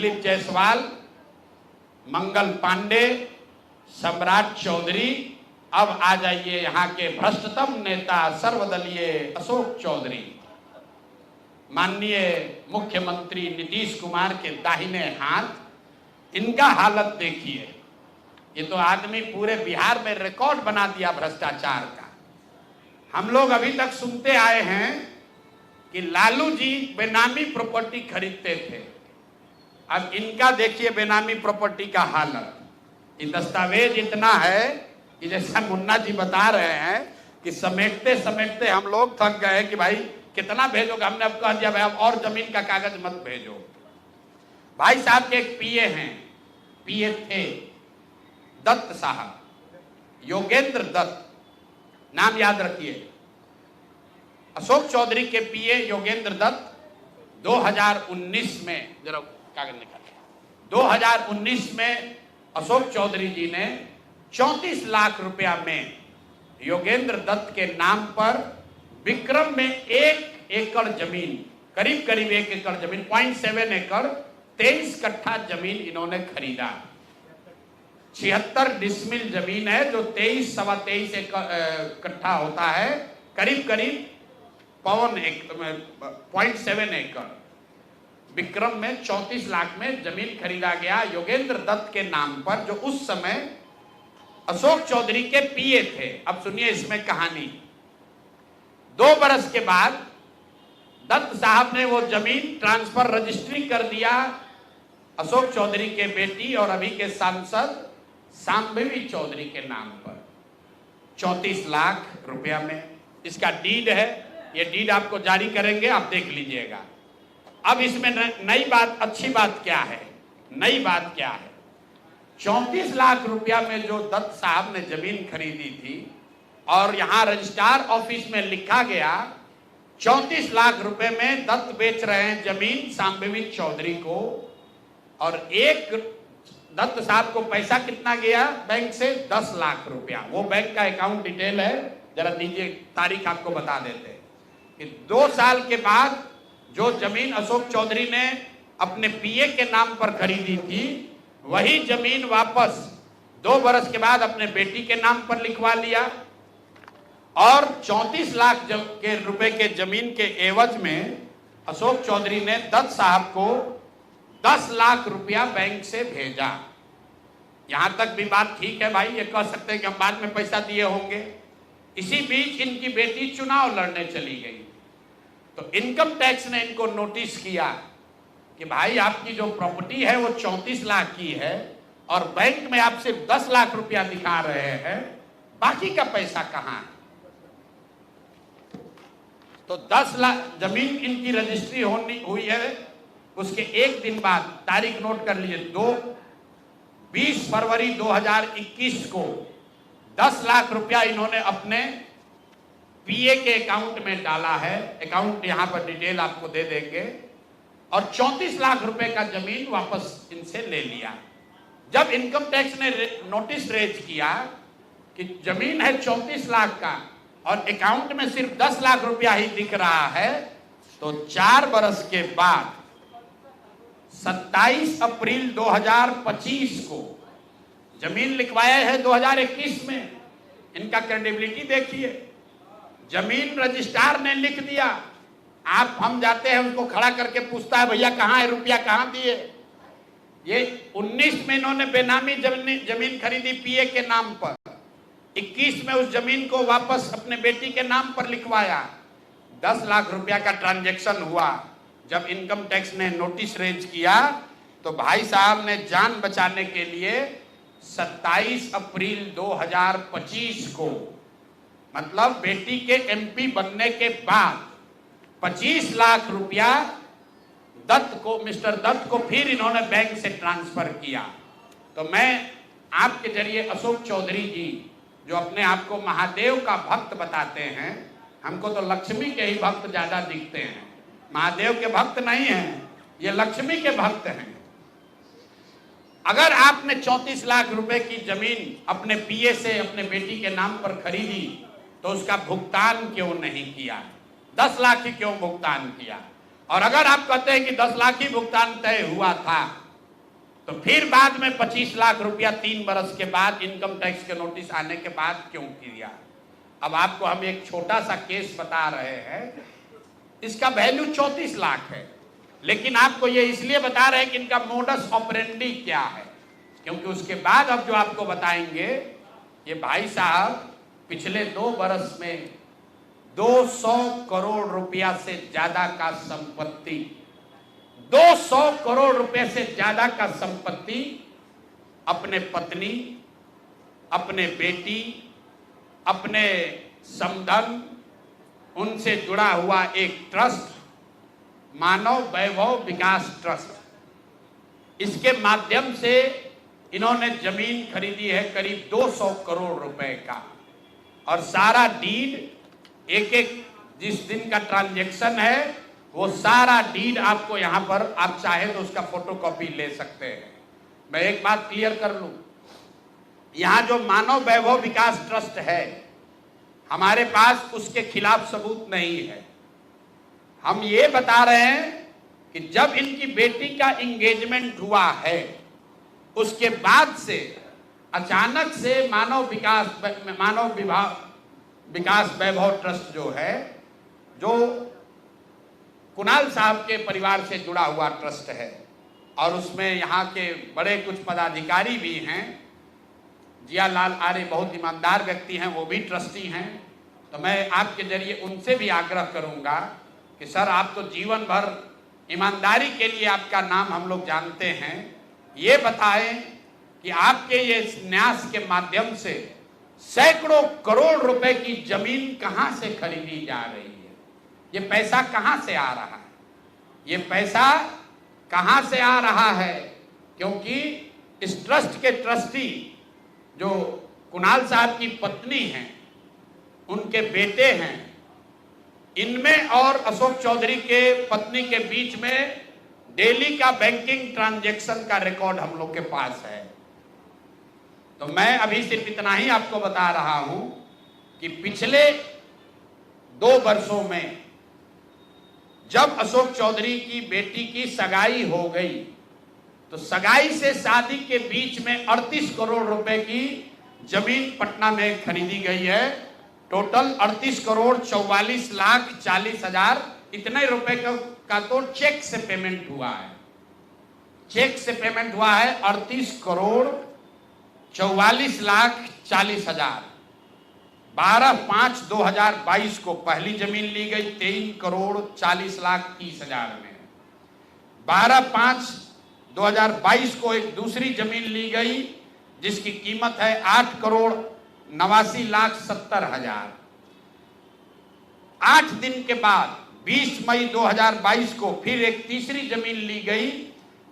दिलीप जायसवाल, मंगल पांडे, सम्राट चौधरी। अब आ जाइए यहाँ के भ्रष्टतम नेता सर्वदलीय अशोक चौधरी, माननीय मुख्यमंत्री नीतीश कुमार के दाहिने हाथ। इनका हालत देखिए, ये तो आदमी पूरे बिहार में रिकॉर्ड बना दिया भ्रष्टाचार का। हम लोग अभी तक सुनते आए हैं कि लालू जी बेनामी प्रॉपर्टी खरीदते थे। अब इनका देखिए बेनामी प्रॉपर्टी का हालत। ये दस्तावेज इतना है कि जैसा मुन्ना जी बता रहे हैं कि समेटते समेटते हम लोग थक गए कि भाई कितना भेजोगे। हमने अब कह दिया भाई अब और जमीन का कागज मत भेजो। भाई साहब के एक पीए हैं, पीए थे दत्त साहब, योगेंद्र दत्त, नाम याद रखिए। अशोक चौधरी के पीए योगेंद्र दत्त 2019 में, जरा कागज निकाल, 2019 में अशोक चौधरी जी ने 34 लाख रुपया में योगेंद्र दत्त के नाम पर विक्रम में 1 एकड़ जमीन, करीब करीब 1 एकड़ जमीन, 0.7 एकड़, 23 कट्ठा जमीन इन्होंने खरीदा। 76 डिसमिल जमीन है जो 23-23 कट्ठा होता है, करीब करीब 0.7 एकड़। विक्रम में 34 लाख में जमीन खरीदा गया योगेंद्र दत्त के नाम पर, जो उस समय अशोक चौधरी के पीए थे। अब सुनिए इसमें कहानी। 2 बरस के बाद दत्त साहब ने वो जमीन ट्रांसफर रजिस्ट्री कर दिया अशोक चौधरी के बेटी और अभी के सांसद शांभवी चौधरी के नाम पर 34 लाख रुपया में। इसका डीड है, ये डीड आपको जारी करेंगे, आप देख लीजिएगा। अब इसमें नई बात, अच्छी बात क्या है, नई बात क्या है? 34 लाख रुपया में जो दत्त साहब ने जमीन खरीदी थी और यहां रजिस्ट्रार ऑफिस में लिखा गया 34 लाख रुपए में दत्त बेच रहे हैं जमीन शांभवी चौधरी को, और एक दत्त साहब को पैसा कितना गया बैंक से? 10 लाख रुपया। वो बैंक का अकाउंट डिटेल है, जरा दीजिए, तारीख आपको बता देते हैं कि 2 साल के बाद जो जमीन अशोक चौधरी ने अपने पीए के नाम पर खरीदी थी, वही जमीन वापस 2 बरस के बाद अपने बेटी के नाम पर लिखवा लिया, और 34 लाख के रुपए के जमीन के एवज में अशोक चौधरी ने दत्त साहब को 10 लाख रुपया बैंक से भेजा। यहां तक भी बात ठीक है भाई, ये कह सकते हैं कि हम बाद में पैसा दिए होंगे। इसी बीच इनकी बेटी चुनाव लड़ने चली गई, तो इनकम टैक्स ने इनको नोटिस किया कि भाई आपकी जो प्रॉपर्टी है वो 34 लाख की है और बैंक में आप सिर्फ 10 लाख रुपया दिखा रहे हैं, बाकी का पैसा कहां है? तो 10 लाख जमीन इनकी रजिस्ट्री हुई है। उसके एक दिन बाद, तारीख नोट कर लीजिए, 20 फरवरी 2021 को 10 लाख रुपया इन्होंने अपने पीए के अकाउंट में डाला है। अकाउंट यहां पर डिटेल आपको दे देंगे, और 34 लाख रुपए का जमीन वापस इनसे ले लिया। जब इनकम टैक्स ने नोटिस रेज किया कि जमीन है 34 लाख का और अकाउंट में सिर्फ 10 लाख रुपया ही दिख रहा है, तो 4 बरस के बाद 27 अप्रैल 2025 को जमीन लिखवाया है 2021 में। इनका क्रेडिबिलिटी देखिए, जमीन रजिस्ट्रार ने लिख दिया, आप हम जाते हैं उसको खड़ा करके पूछता है भैया कहाँ है रुपया, कहाँ दिए? ये 19 में इन्होंने बेनामी जमीन खरीदी पीए के नाम पर, 21 में उस जमीन को वापस अपने बेटी के नाम पर लिखवाया, 10 लाख रुपया का ट्रांजैक्शन हुआ। जब इनकम टैक्स ने नोटिस रेज किया तो भाई साहब ने जान बचाने के लिए 27 अप्रैल 2025 को, मतलब बेटी के एमपी बनने के बाद 25 लाख रुपया दत्त को, मिस्टर दत्त को फिर इन्होंने बैंक से ट्रांसफर किया। तो मैं आपके जरिए अशोक चौधरी जी, जो अपने आप को महादेव का भक्त बताते हैं, हमको तो लक्ष्मी के ही भक्त ज्यादा दिखते हैं, महादेव के भक्त नहीं हैं, ये लक्ष्मी के भक्त हैं। अगर आपने 34 लाख रुपए की जमीन अपने पीए से अपने बेटी के नाम पर खरीदी तो उसका भुगतान क्यों नहीं किया? 10 लाख ही क्यों भुगतान किया? और अगर आप कहते हैं कि 10 लाख ही भुगतान तय हुआ था, तो फिर बाद में 25 लाख रुपया 3 बरस के बाद इनकम टैक्स के नोटिस आने के बाद क्यों किया? अब आपको हम एक छोटा सा केस बता रहे हैं, इसका वैल्यू 34 लाख है, लेकिन आपको ये इसलिए बता रहे हैं कि इनका मोडस ऑपरेंडी क्या है, क्योंकि उसके बाद अब जो आपको बताएंगे, ये भाई साहब पिछले 2 बरस में 200 करोड़ रुपया से ज्यादा का संपत्ति, 200 करोड़ रुपए से ज्यादा का संपत्ति अपने पत्नी, अपने बेटी, अपने समधन, उनसे जुड़ा हुआ एक ट्रस्ट, मानव वैभव विकास ट्रस्ट, इसके माध्यम से इन्होंने जमीन खरीदी है करीब 200 करोड़ रुपए का, और सारा डीड एक एक जिस दिन का ट्रांजैक्शन है वो सारा डीड आपको यहां पर, आप चाहे तो उसका फोटोकॉपी ले सकते हैं। मैं एक बात क्लियर कर लूं, यहां जो मानव वैभव विकास ट्रस्ट है, हमारे पास उसके खिलाफ सबूत नहीं है। हम ये बता रहे हैं कि जब इनकी बेटी का एंगेजमेंट हुआ है, उसके बाद से अचानक से मानव विकास वैभव ट्रस्ट जो है, जो कुणाल साहब के परिवार से जुड़ा हुआ ट्रस्ट है, और उसमें यहाँ के बड़े कुछ पदाधिकारी भी हैं, जियालाल आर्य बहुत ईमानदार व्यक्ति हैं, वो भी ट्रस्टी हैं। तो मैं आपके जरिए उनसे भी आग्रह करूँगा कि सर, आप तो जीवन भर ईमानदारी के लिए आपका नाम हम लोग जानते हैं, ये बताएं कि आपके ये न्यास के माध्यम से सैकड़ों करोड़ रुपए की जमीन कहाँ से खरीदी जा रही है, ये पैसा कहाँ से आ रहा है, ये पैसा कहाँ से आ रहा है? क्योंकि इस ट्रस्ट के ट्रस्टी जो कुणाल साहब की पत्नी हैं, उनके बेटे हैं, इनमें और अशोक चौधरी के पत्नी के बीच में डेली का बैंकिंग ट्रांजैक्शन का रिकॉर्ड हम लोग के पास है। तो मैं अभी सिर्फ इतना ही आपको बता रहा हूं कि पिछले 2 वर्षों में जब अशोक चौधरी की बेटी की सगाई हो गई, तो सगाई से शादी के बीच में 38 करोड़ रुपए की जमीन पटना में खरीदी गई है। टोटल 38 करोड़ 44 लाख 40 हजार इतने रुपए का तो चेक से पेमेंट हुआ है। चेक से पेमेंट हुआ है 38 करोड़ 44 लाख 40 हजार। 12/5/2022 को पहली जमीन ली गई 23 करोड़ 40 लाख 30 हजार में। 12/5/2022 को एक दूसरी जमीन ली गई जिसकी कीमत है 8 करोड़ 89 लाख 70 हजार। 8 दिन के बाद 20 मई 2022 को फिर एक तीसरी जमीन ली गई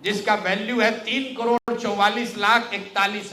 जिसका वैल्यू है 3 करोड़ 44 लाख 41